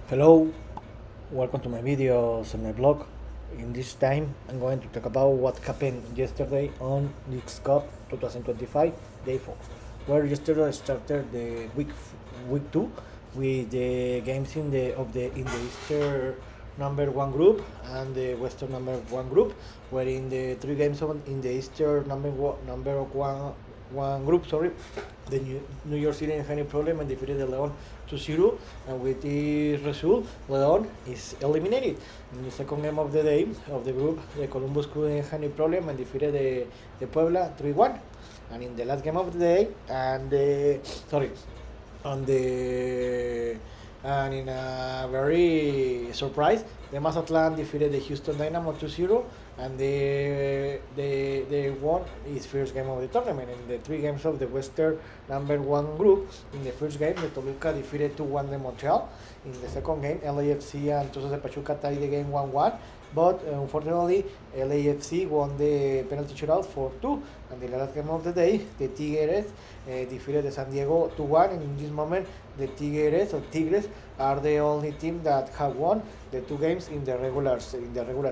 Hello, welcome to my videos on my blog. In this time, I'm going to talk about what happened yesterday on Leagues Cup 2025 Day 4, where yesterday started the week 2 with the games in the Eastern number 1 group and the Western number 1 group, where in the three games in the Eastern number 1 group, the New York City didn't have any problem and defeated the León 2-0, and with this result, León is eliminated. In the second game of the day of the group, the Columbus Crew didn't have any problem and defeated the Puebla 3-1. And in the last game of the day, on the and in a very surprise, the Mazatlán defeated the Houston Dynamo 2-0, and they won its first game of the tournament. In the three games of the Western number 1 group, in the first game, the Toluca defeated 2-1 the Montréal. In the second game, LAFC and Tuzos de Pachuca tied the game 1-1. But unfortunately, LAFC won the penalty shootout 4-2. And the last game of the day, the Tigres defeated the San Diego 2-1. And in this moment, the Tigres are the only team that have won the two games in the regular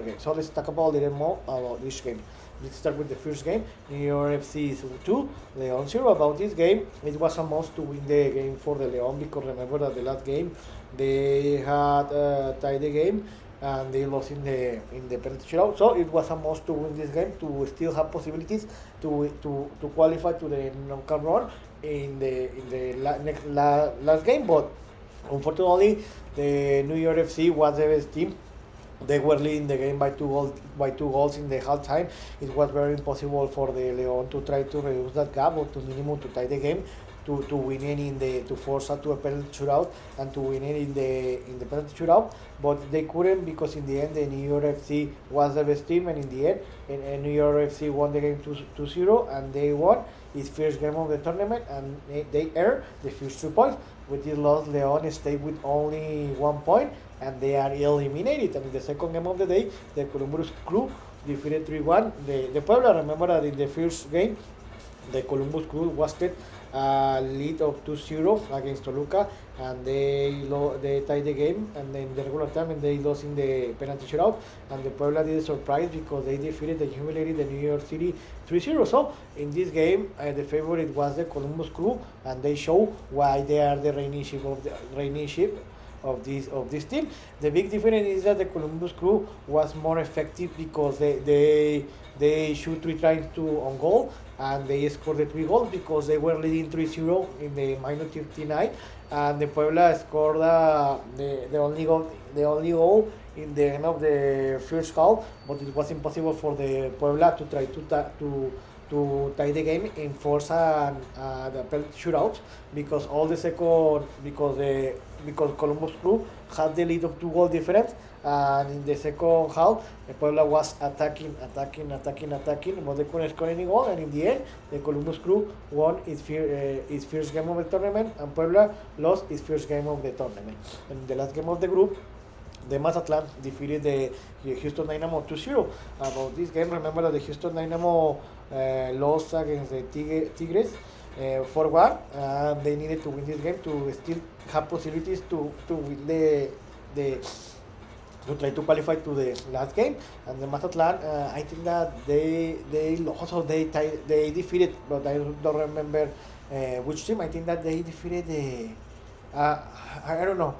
game. So let's talk about a little more about this game. Let's start with the first game. New York FC is 2, León 0. About this game, it was a must to win the game for the León, because remember that the last game they had tied the game and they lost in the penalty shootout. So it was a must to win this game to still have possibilities to qualify to the knockout run in the last game. But unfortunately, the New York FC was the best team. They were leading the game by two goals in the halftime. It was very impossible for the León to try to reduce that gap or to minimum to tie the game, to win it to force out to a penalty shootout and to win it in the penalty shootout. But they couldn't, because in the end the New York FC was the best team, and in the end New York FC won the game 2-0, and they won its first game of the tournament, and they earned the first 2 points. With this loss, León stayed with only 1 point and they are eliminated. And in the second game of the day, the Columbus Crew defeated 3-1 the Puebla. Remember that in the first game, the Columbus Crew was a lead of 2-0 against Toluca, and they tied the game, and then the regular time, and they lost in the penalty shootout. And the Puebla did a surprise because they defeated the humiliated the New York City 3-0. So in this game, the favorite was the Columbus Crew, and they show why they are the reigning ship of this team. The big difference is that the Columbus Crew was more effective because they shoot 3 times to on goal, and they scored the 3 goals because they were leading 3-0 in the minus 59, and the Puebla scored the only goal in the end of the first half. But it was impossible for the Puebla to try to tie the game in force and the penalty shootouts, because Columbus Crew had the lead of 2 goal difference, and in the second half the Puebla was attacking, but they couldn't score any goal, and in the end the Columbus Crew won its first game of the tournament, and Puebla lost its first game of the tournament. And the last game of the group, the Mazatlán defeated the Houston Dynamo 2-0. About this game, remember that the Houston Dynamo lost against the Tigres 4-1, and they needed to win this game to still have possibilities to win to try to qualify to the last game. And the Mazatlán, I think that they lost, or they defeated, but I don't remember which team. I think that they defeated the I don't know.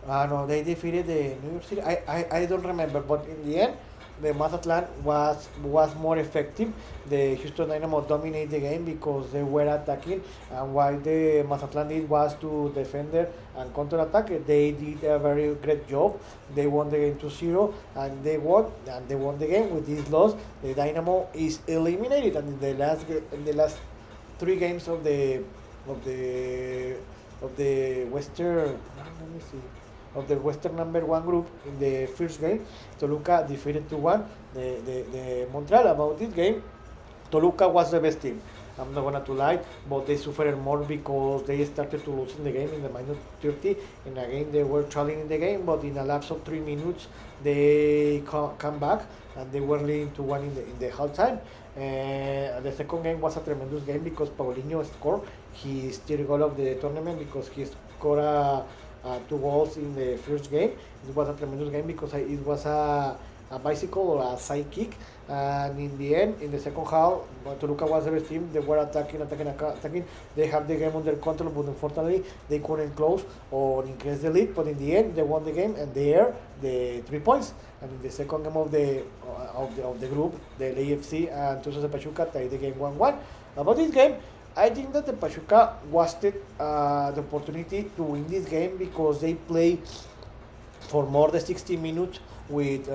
No, they defeated the New York City. I don't remember, but in the end, the Mazatlán was more effective. The Houston Dynamo dominated the game because they were attacking, and what the Mazatlán did was to defend and counter-attack. They did a very great job. They won the game 2-0, and they won the game. With this loss, the Dynamo is eliminated, and in the last 3 games of the Western, let me see, of the Western number 1 group, in the first game, Toluca defeated 2-1 the Montreal. About this game, Toluca was the best team. I'm not gonna lie, but they suffered more because they started to lose in the game in the minus 30. And again, they were trailing in the game, but in a lapse of 3 minutes, they come back, and they were leading 2-1 in the halftime. The second game was a tremendous game because Paulinho scored his third goal of the tournament, because he scored 2 goals in the first game. It was a tremendous game because it was a bicycle or a side kick. And in the end, in the second half, Toluca was the best team. They were attacking. They have the game under control, but unfortunately, they couldn't close or increase the lead. But in the end, they won the game and they earned the 3 points. And in the second game of the group, the LAFC and Tuzos de Pachuca tied the game 1-1. About this game, I think that the Pachuca wasted the opportunity to win this game because they played for more than 60 minutes with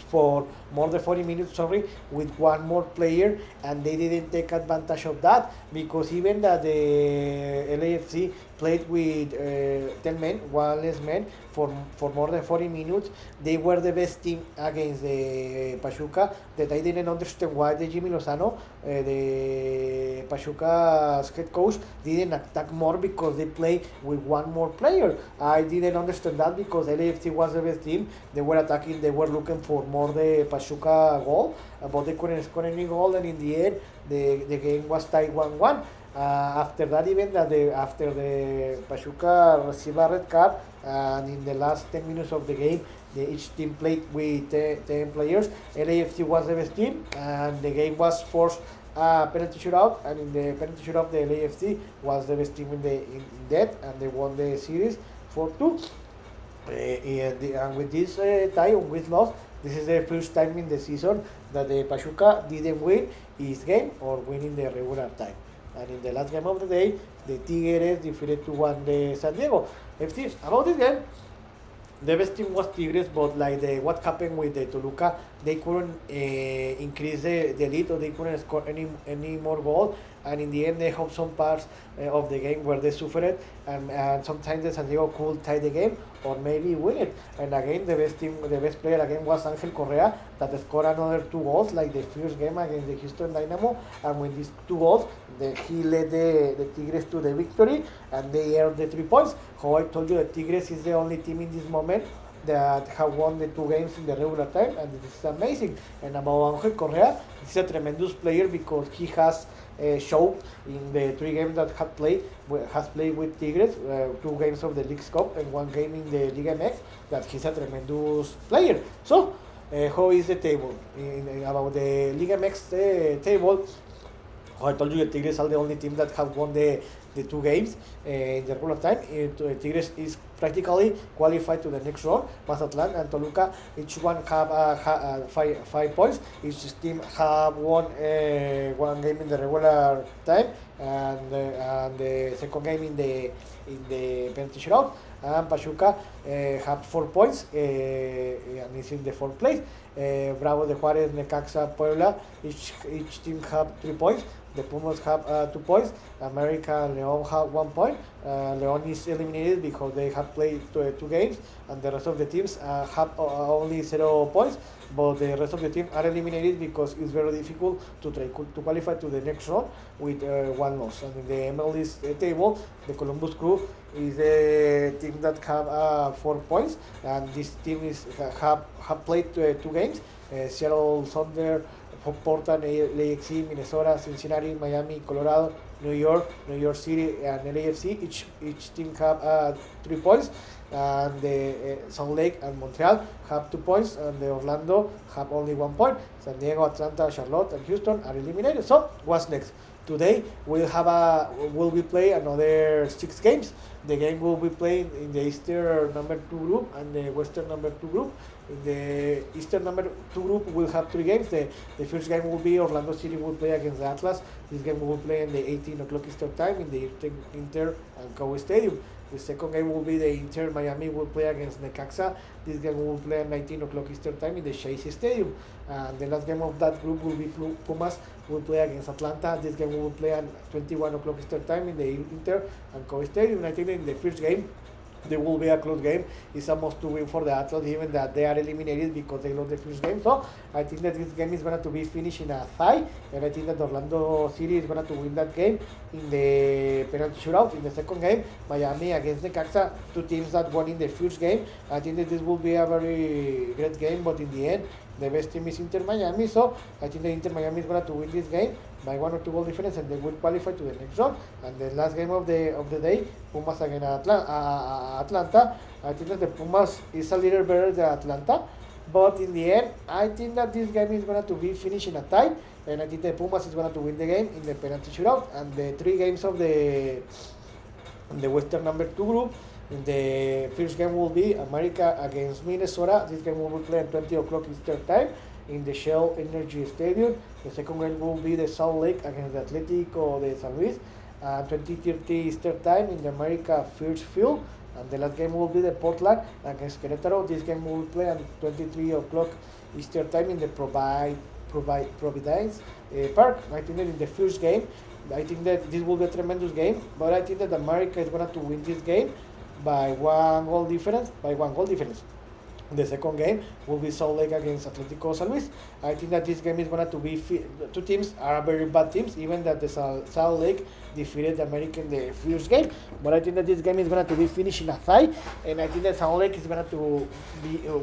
for more than 40 minutes, with one more player, and they didn't take advantage of that because even that the LAFC played with 10 men, one less man for more than 40 minutes. They were the best team against the Pachuca. That I didn't understand why the Jimmy Lozano, the Pachuca's head coach, didn't attack more because they play with one more player. I didn't understand that because LAFC was the best team. They were attacking, they were looking for more the Pachuca goal, but they couldn't score any goal, and in the end, the game was tied 1-1. After that, even after the Pachuca received a red card, and in the last 10 minutes of the game, each team played with 10 players. LAFC was the best team, and the game was forced penalty shootout, and in the penalty shootout, the LAFC was the best team in that, and they won the series 4-2. And with this tie or with loss, this is the first time in the season that the Pachuca didn't win his game or win in the regular time. And in the last game of the day, the Tigres defeated 2-1 the San Diego FC. About this game, the best team was Tigres, but what happened with the Toluca, they couldn't increase the lead, or they couldn't score any more goals. And in the end, they have some parts of the game where they suffered, and sometimes the San Diego could tie the game or maybe win it. And again, the best player again was Angel Correa, that scored another 2 goals, like the first game against the Houston Dynamo. And with these 2 goals, he led the Tigres to the victory, and they earned the 3 points. How I told you, the Tigres is the only team in this moment that have won the 2 games in the regular time, and this is amazing. And about Angel Correa, he's a tremendous player because he has showed in the 3 games that has played with Tigres, 2 games of the League's Cup and 1 game in the Liga MX, that he's a tremendous player. So, how is the table? About the Liga MX table, I told you the Tigres are the only team that have won the 2 games in the regular time. Tigres is practically qualified to the next round. Mazatlán and Toluca, each one have 5 points. Each team have won 1 game in the regular time, and the second game in the penalty shootout. And Pachuca have 4 points and is in the 4th place. Bravo de Juárez, Necaxa, Puebla, each team have 3 points. The Pumas have 2 points. America and León have 1 point. León is eliminated because they have played 2 games, and the rest of the teams have only 0 points. But the rest of the team are eliminated because it's very difficult to qualify to the next round with 1 loss. And in the MLS table, the Columbus Crew is the team that have 4 points, and this team have played 2 games. Seattle Thunder, Portland, LAFC, Minnesota, Cincinnati, Miami, Colorado, New York City, and LAFC. Each team have 3 points, and the Salt Lake and Montreal have 2 points, and the Orlando have only 1 point. San Diego, Atlanta, Charlotte, and Houston are eliminated. So what's next? Today we'll be playing another 6 games. The game will be played in the Eastern number 2 group and the Western number 2 group. In the Eastern number 2 group, we'll have 3 games. The first game will be Orlando City will play against the Atlas. This game will play in the 18 o'clock Eastern time in the Inter and Cowboy Stadium. The second game will be the Inter Miami will play against Necaxa. This game will play at 19 o'clock Eastern time in the Chase Stadium. And the last game of that group will be Pumas will play against Atlanta. This game will play at 21 o'clock Eastern time in the Inter and Cowboy Stadium. And I think in the first game, there will be a close game. It's a must to win for the Atlas, even that they are eliminated because they lost the first game. So I think that this game is going to be finished in a tie, and I think that Orlando City is going to win that game in the penalty shootout. In the second game, Miami against Necaxa, 2 teams that won in the first game. I think that this will be a very great game, but in the end, the best team is Inter Miami. So I think that Inter Miami is going to win this game by 1 or 2 goal difference, and they will qualify to the next round. And the last game of the day, Pumas against Atlanta. I think that the Pumas is a little better than Atlanta, but in the end, I think that this game is going to be finished in a tie, and I think the Pumas is going to win the game in the penalty shootout. And the 3 games of the Western number 2 group. In the first game will be America against Minnesota. This game will be played at 20 o'clock Eastern time in the Shell Energy Stadium. The second game will be the Salt Lake against the Atlético de San Luis, 20:30 Eastern time in the America First Field. And the last game will be the Portland against Querétaro. This game will play at 23 o'clock Eastern time in the Providence Park. I think that in the first game, I think that this will be a tremendous game, but I think that America is going to win this game by 1 goal difference. The second game will be Salt Lake against Atlético San Luis. I think that this game is going to be two teams are very bad teams, even that the Salt Lake defeated the America in the first game. But I think that this game is going to be finished in a tie, and I think that Salt Lake is going to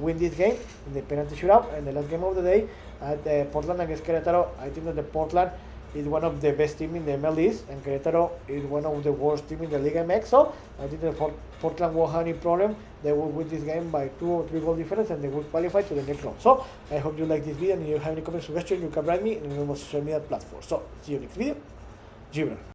win this game in the penalty shootout. And the last game of the day at Portland against Querétaro. I think that the Portland is one of the best teams in the MLS, and Querétaro is one of the worst teams in the Liga MX. So I think that Portland won't have any problem. They will win this game by 2 or 3 goal difference, and they will qualify to the next round. So I hope you like this video, and if you have any comments, suggestions, you can write me in the social media platforms. So see you next video. Gibran.